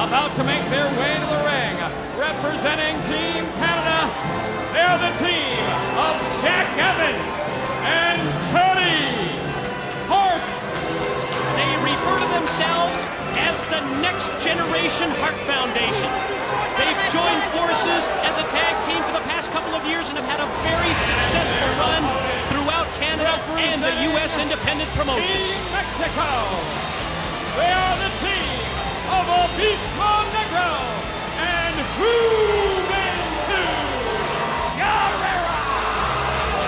about to make their way to the ring, representing Team Canada, they're the team of Jack Evans and Teddy Hart. They refer to themselves as the Next Generation Hart Foundation. They've joined forces as a tag team for the past couple of years and have had a very successful run throughout Canada and the U.S. independent promotions. Team Mexico, they are the team of Abismo, Negro, and Juventud.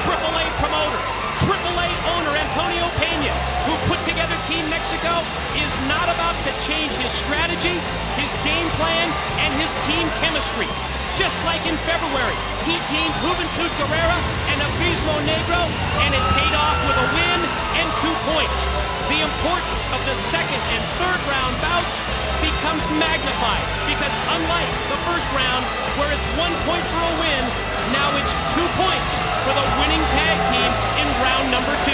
Triple A promoter, Triple A owner Antonio Peña, who put together Team Mexico, is not about to change his strategy, his game plan, and his team chemistry. Just like in February, he teamed Juventud and Abismo Negro, and it paid off with a win and 2 points. The importance of the second and third round bouts becomes magnified because unlike the first round, where it's 1 point for a win, now it's 2 points for the winning tag team in round number 2.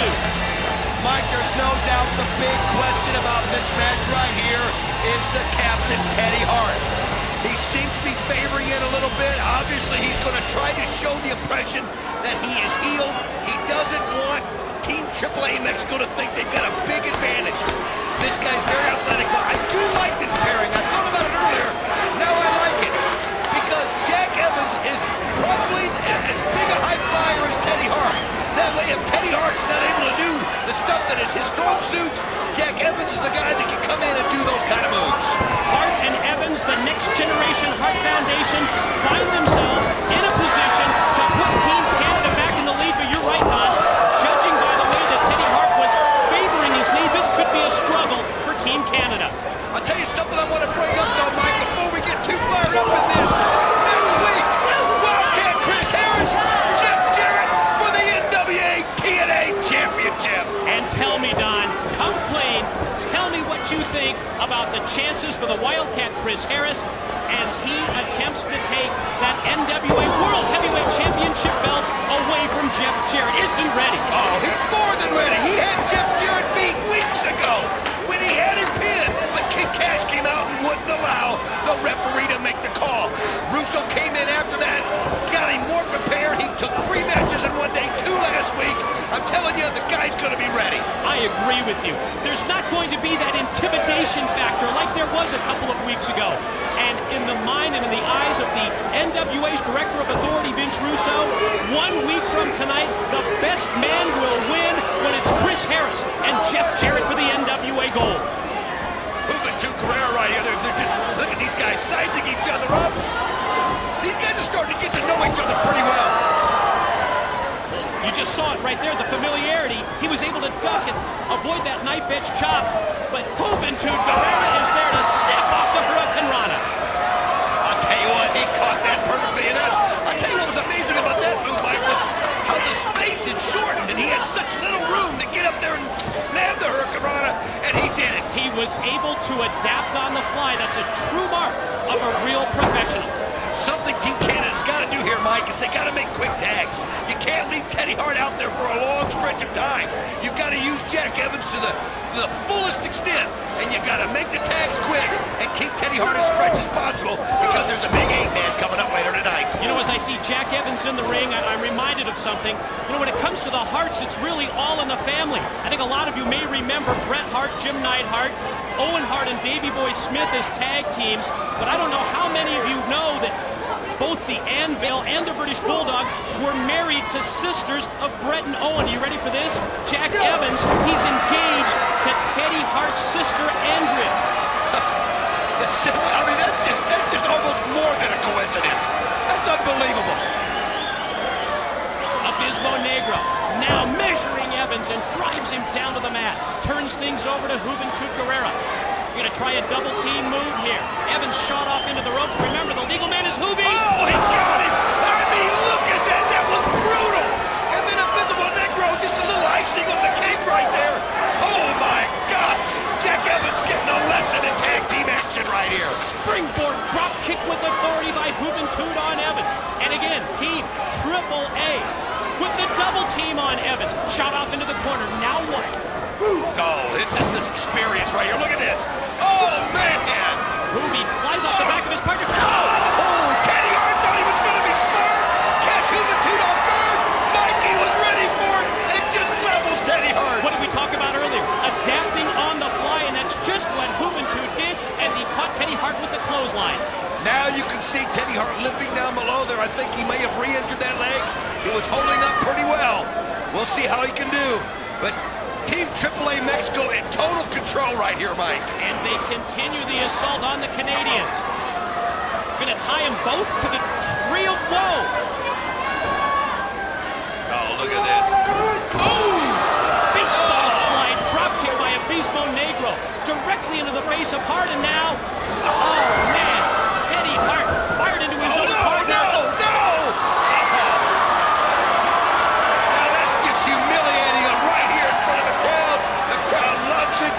Mike, there's no doubt the big question about this match right here is the captain, Teddy Hart. He seems to be favoring it a little bit. Obviously, he's going to try to show the impression that he is healed. He doesn't want Team AAA Mexico to think they've got a big advantage. This guy's very athletic, but I do like this pairing. I thought about it earlier. Now I like it because Jack Evans is probably as big a high flyer as Teddy Hart. That way, if Teddy Hart's not able to do the stuff that is his strong suits, Jack Evans is the guy that can come in and do those kind of moves. Hart and Evans, the Next Generation Hart Foundation, find themselves in a position to put Team Canada back in the lead. But you're right, Don. Judging by the way that Teddy Hart was favoring his knee, this could be a struggle for Team Canada. I'll tell you something I want to bring up, though, Mike, before we get too fired up with this. Next week, Wildcat Chris Harris, Jeff Jarrett for the NWA TNA Championship. And tell me, Don, come clean, tell me what you think about the chances for the Wildcat Chris Harris as he attempts to take that NWA World Heavyweight Championship belt away from Jeff Jarrett. Is he ready? Oh, he's more than ready. He had Jeff Jarrett beat weeks ago when he had him pinned, but Kid Cash came out and wouldn't allow the referee to make the call. Russo came in after that, got him more prepared. He took 3 matches in 1 day, 2 last week. I'm telling you, the guy's going to be ready. I agree with you. There's not going to be that intimidation factor like there was a couple of weeks ago. And in the mind and in the eyes of the NWA's Director of Authority, Vince Russo, 1 week from tonight, the best man will win when it's Chris Harris and Jeff Jarrett for the NWA gold. Juventud right here. They're just, look at these guys sizing each other up. These guys are starting to get to know each other pretty well. You just saw it right there, the familiarity. He was able to duck and avoid that knife-edge chop, but Juventud is there to snap off the Hurricanrana. I'll tell you what, he caught that perfectly. And I'll tell you what was amazing about that move, Mike, was how the space had shortened, and he had such little room to get up there and slam the Hurricanrana, and he did it. He was able to adapt on the fly. That's a true mark of a real professional. Something Team Canada's got to do here, Mike, is they got to make quick tags. You can't leave Teddy Hart out there for a long stretch of time. You've got to use Jack Evans to the fullest extent, and you got to make the tags quick and keep Teddy Hart as fresh as possible because there's a big 8-man coming up later tonight. You know, as I see Jack Evans in the ring, I'm reminded of something. You know, when it comes to the Harts, it's really all in the family. I think a lot of you may remember Bret Hart, Jim Neidhart, Owen Hart, and Davey Boy Smith as tag teams, but I don't know how many of you know that both the Anvil and the British Bulldog were married to sisters of Bret and Owen. Are you ready for this? Jack Evans, he's engaged to Teddy Hart's sister, Andrea. I mean, that's just almost more than a coincidence. That's unbelievable. Abismo Negro now measuring Evans and drives him down to the mat. Turns things over to Juventud. Going to try a double team move here. Evans shot off into the ropes. Remember, the legal man is Juvi. Oh, he got him! I mean, look at that! That was brutal! And then Abismo Negro, just a little icing on the cake right there. Oh my gosh! Jack Evans getting a lesson in tag team action right here. Springboard drop kick with authority by Juventud on Evans. And again, Team AAA with the double team on Evans. Shot off into the corner. Now what? Oh, this is this experience right here. Look at this. Oh, man. Juvi flies I think he may have re-injured that leg. He was holding up pretty well. We'll see how he can do. But Team AAA Mexico in total control right here, Mike. And they continue the assault on the Canadians. Gonna tie them both to the tree of woe. Oh, look at this. Boom! Baseball slide drop kick by Abismo Negro directly into the face of Hart, and now, oh man, Teddy Hart fired into his own partner. No! Now that's just humiliating him right here in front of the crowd. The crowd loves it.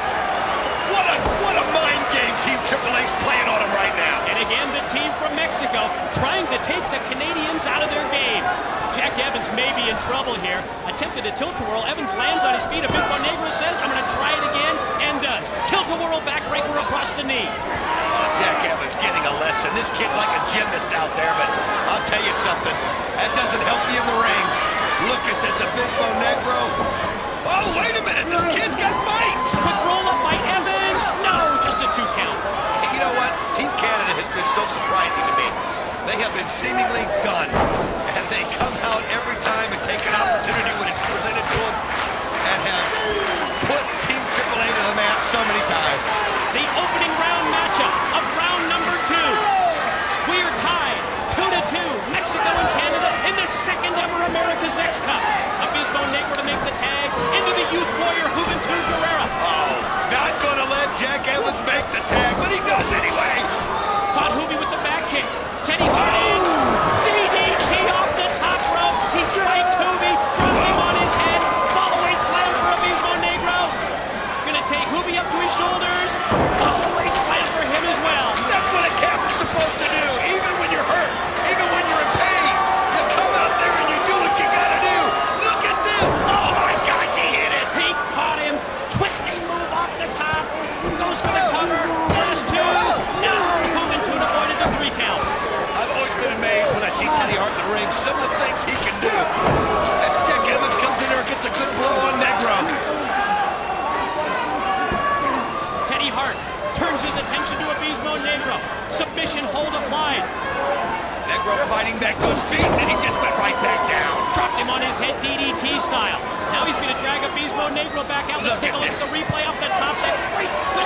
What a mind game Team AAA's playing on him right now. And again, the team from Mexico trying to take the Canadians out of their game. Jack Evans may be in trouble here. Attempted a tilt-a-whirl. Evans lands on his feet. Abismo Negro says, I'm going to try it again, and does. Tilt-a-whirl backbreaker across the knee. Oh, Jack Evans getting a lesson. This kid's like a gymnast out there, but I'll tell you something. That doesn't help you in the ring. Look at this Abismo Negro. Oh, wait a minute. This kid's got fights. Quick roll-up by Evans. No, just a 2 count. Hey, you know what? Team Canada has been so surprising to me. They have been seemingly done, and they come out every time and take an opportunity when it's presented to them and have put Team AAA to the map so many times. The opening round matchup of round number 2. We are tied 2-2, Mexico and Canada in the second ever America's X Cup. Abismo Negro to make the tag into the youth warrior Juventud Guerrera. Oh, not gonna let Jack Evans make the tag, but he does anyway. Caught Juvi with the back kick. Teddy Hart in. DDT off the top rope. He spiked Juvi, dropped him on his head. Follow-away slam for Abismo Negro. Gonna take Juvi up to his shoulders. Follow-away slam for him as well. That's what a captain's supposed to do, even when you're hurt, even when you're in pain. You come out there and you do what you gotta do. Look at this. Oh my gosh, he hit it. He caught him. Twisting move off the top. Goes for the cover. Last 2. No, Juventud avoided the 3 count. I've always been amazed when I see Teddy Hart in the ring, some of the things he can do. As Jack Evans comes in there and gets a good blow on Negro. Teddy Hart turns his attention to Abismo Negro. Submission hold applied. Negro fighting back to his feet, and he just went right back down. Dropped him on his head DDT style. Now he's going to drag Abismo Negro back out. Let's take a look at the replay up the top. That great twist